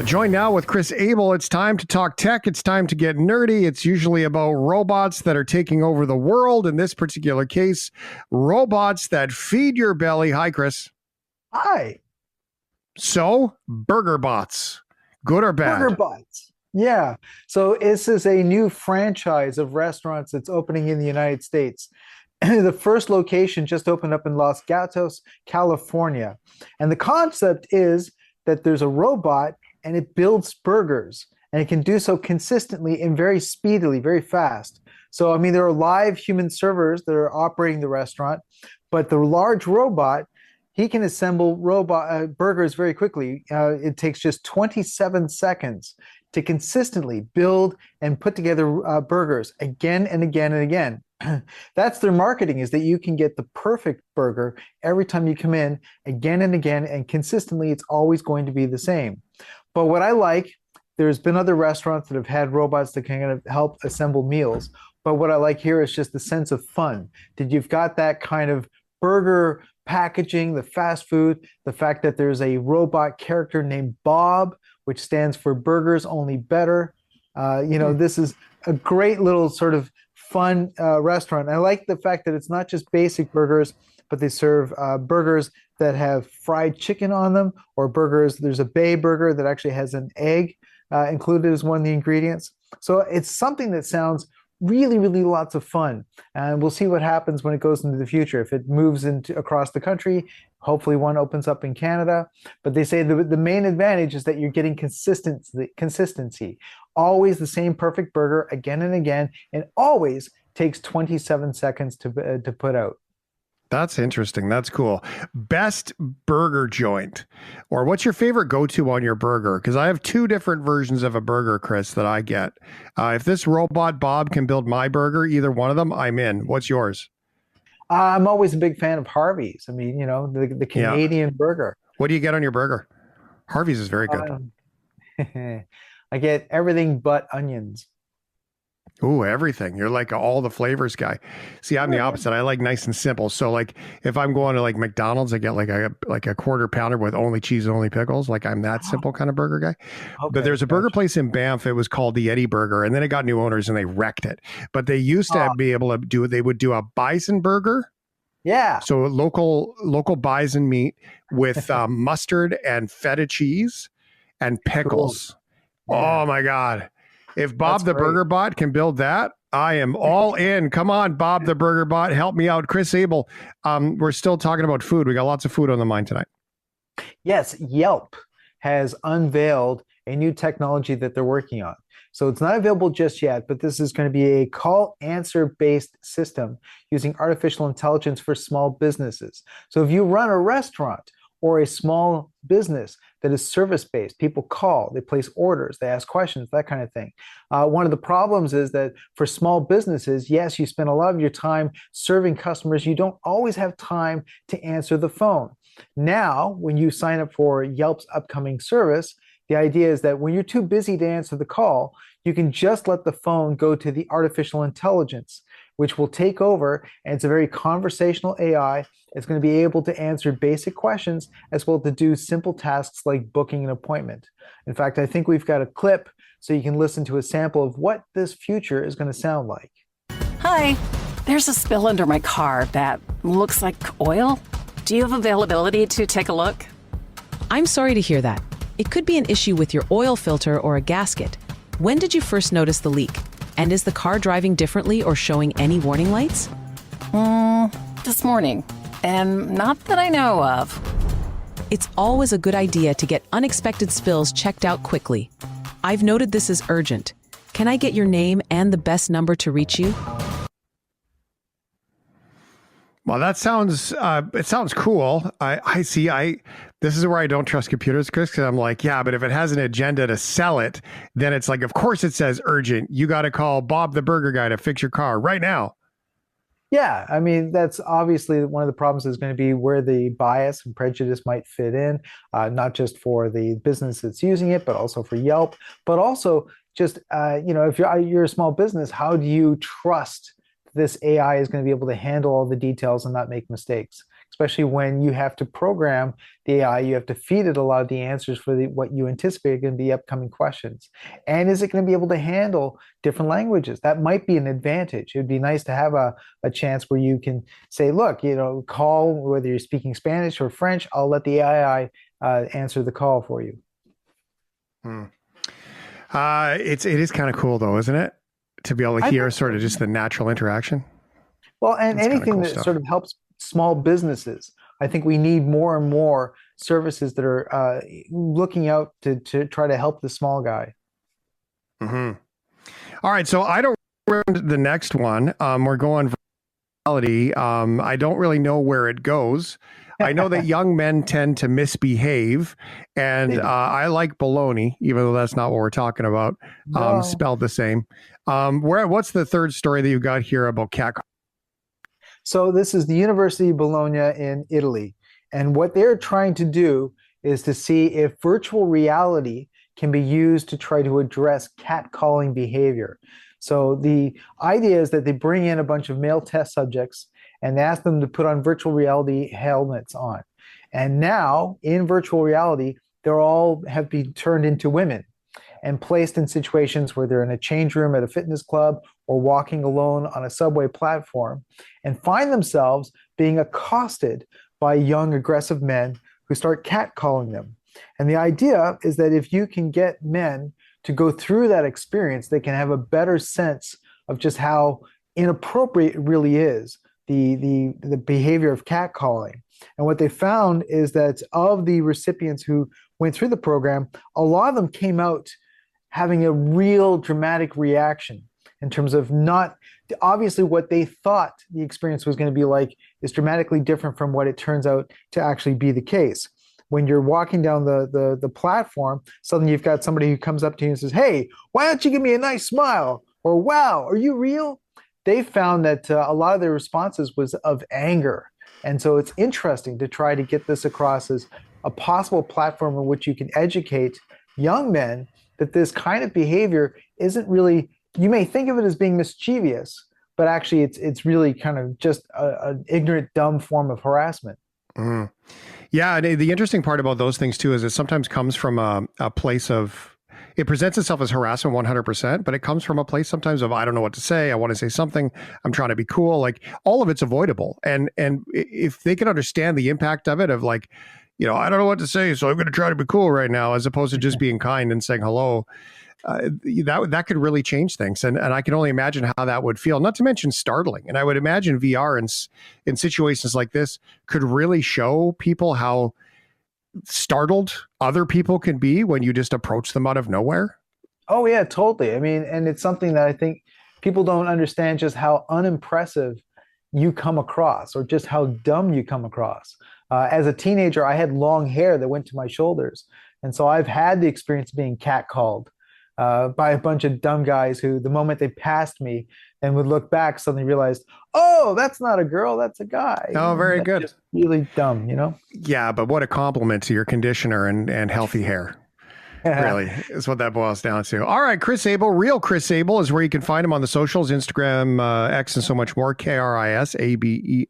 Join now with Chris Abel. It's time to talk tech. It's time to get nerdy. It's usually about robots that are taking over the world. In this particular case, robots that feed your belly. Hi, Chris. Hi. So, BurgerBots, good or bad? BurgerBots. Yeah. So this is a new franchise of restaurants that's opening in the United States. The first location just opened up in Los Gatos, California. And the concept is that there's a robot and it builds burgers, and it can do so consistently and very speedily, very fast. So, I mean, there are live human servers that are operating the restaurant, but the large robot, he can assemble burgers very quickly. It takes just 27 seconds to consistently build and put together burgers again and again and again. That's their marketing, is that you can get the perfect burger every time you come in again and again, and consistently it's always going to be the same. But what I like, there's been other restaurants that have had robots that can kind of help assemble meals. But what I like here is just the sense of fun. That you've got that kind of burger packaging, the fast food, the fact that there's a robot character named Bob, which stands for Burgers Only Better. This is a great little sort of fun restaurant. I like the fact that it's not just basic burgers, but they serve burgers that have fried chicken on them, or burgers. There's a Bay burger that actually has an egg included as one of the ingredients. So it's something that sounds really, really lots of fun. And we'll see what happens when it goes into the future. If it moves into across the country, hopefully one opens up in Canada. But they say the main advantage is that you're getting consistency. Always the same perfect burger again and again, and always takes 27 seconds to put out. That's interesting. That's cool. Best burger joint, or what's your favorite go-to on your burger? Because I have two different versions of a burger, Chris, that I get. If this robot Bob can build my burger, either one of them, I'm in. What's yours? I'm always a big fan of Harvey's. I mean, the Canadian burger. What do you get on your burger? Harvey's is very good. I get everything but onions. Ooh, everything. You're like all the flavors guy. See, I'm the opposite. I like nice and simple. So like if I'm going to like McDonald's, I get like a quarter pounder with only cheese and only pickles. Like I'm that simple kind of burger guy. Okay, but there's a burger place in Banff. It was called the Eddie Burger, and then it got new owners and they wrecked it. But they used to be able to do, they would do a bison burger. Yeah. So local bison meat with mustard and feta cheese and pickles. Cool. Yeah. Oh my God. If Bob the Burger Bot can build that, I am all in. Come on, Bob the Burger Bot, help me out. Chris Abel, we're still talking about food. We got lots of food on the mind tonight. Yes, Yelp has unveiled a new technology that they're working on. So it's not available just yet, but this is going to be a call answer based system using artificial intelligence for small businesses. So if you run a restaurant or a small business that is service-based, people call, they place orders, they ask questions, that kind of thing. One of the problems is that for small businesses, yes, you spend a lot of your time serving customers. You don't always have time to answer the phone. Now, when you sign up for Yelp's upcoming service, the idea is that when you're too busy to answer the call, you can just let the phone go to the artificial intelligence, which will take over, and it's a very conversational AI. It's going to be able to answer basic questions as well to do simple tasks like booking an appointment. In fact, I think we've got a clip so you can listen to a sample of what this future is going to sound like. Hi, there's a spill under my car that looks like oil. Do you have availability to take a look? I'm sorry to hear that. It could be an issue with your oil filter or a gasket. When did you first notice the leak? And is the car driving differently or showing any warning lights? This morning, and not that I know of. It's always a good idea to get unexpected spills checked out quickly. I've noted this as urgent. Can I get your name and the best number to reach you? Well, that sounds, it sounds cool. I see. This is where I don't trust computers, Chris, because I'm like, yeah, but if it has an agenda to sell it, then it's like, of course it says urgent. You got to call Bob the Burger Guy to fix your car right now. Yeah, I mean, that's obviously one of the problems is going to be where the bias and prejudice might fit in, not just for the business that's using it, but also for Yelp, but also just, if you're a small business, how do you trust this AI is going to be able to handle all the details and not make mistakes? Because especially when you have to program the AI, you have to feed it a lot of the answers for what you anticipate are going to be upcoming questions. And is it going to be able to handle different languages? That might be an advantage. It would be nice to have a chance where you can say, look, call whether you're speaking Spanish or French, I'll let the AI answer the call for you. Hmm. It is kind of cool though, isn't it? To be able to hear sort of just the natural interaction. Well, and That's anything cool that stuff. sort of helps small businesses. I think we need more and more services that are looking out to try to help the small guy. Mm-hmm. All right, so I don't remember the next one. We're going reality. I don't really know where it goes. I know that young men tend to misbehave, and I like baloney, even though that's not what we're talking about. No. Spelled the same. What's the third story that you got here about cat? So this is the University of Bologna in Italy. And what they're trying to do is to see if virtual reality can be used to try to address catcalling behavior. So the idea is that they bring in a bunch of male test subjects and ask them to put on virtual reality helmets on. And now in virtual reality, they're all have been turned into women and placed in situations where they're in a change room at a fitness club or walking alone on a subway platform and find themselves being accosted by young aggressive men who start catcalling them. And the idea is that if you can get men to go through that experience, they can have a better sense of just how inappropriate it really is, the behavior of catcalling. And what they found is that of the recipients who went through the program, a lot of them came out having a real dramatic reaction in terms of not obviously what they thought the experience was going to be like is dramatically different from what it turns out to actually be the case. When you're walking down the platform, suddenly you've got somebody who comes up to you and says, "Hey, why don't you give me a nice smile?" Or "Wow, are you real?" They found that a lot of their responses was of anger. And so it's interesting to try to get this across as a possible platform in which you can educate young men that this kind of behavior isn't really, you may think of it as being mischievous, but actually it's really kind of just an ignorant, dumb form of harassment. Mm. Yeah, the interesting part about those things too is it sometimes comes from a place of, it presents itself as harassment 100%, but it comes from a place sometimes of, I don't know what to say. I want to say something. I'm trying to be cool. Like all of it's avoidable. And if they can understand the impact of it, of like, I don't know what to say, so I'm going to try to be cool right now, as opposed to just being kind and saying hello, that could really change things. And I can only imagine how that would feel, not to mention startling. And I would imagine VR in situations like this could really show people how startled other people can be when you just approach them out of nowhere. Oh yeah, totally. I mean, and it's something that I think people don't understand just how unimpressive you come across or just how dumb you come across. As a teenager, I had long hair that went to my shoulders. And so I've had the experience of being catcalled by a bunch of dumb guys who, the moment they passed me and would look back, suddenly realized, oh, that's not a girl, that's a guy. Oh, very That's good. just really dumb, Yeah, but what a compliment to your conditioner and healthy hair. Really, is what that boils down to. All right, Chris Abel, real Chris Abel is where you can find him on the socials, Instagram, X, and so much more. KrisAbel.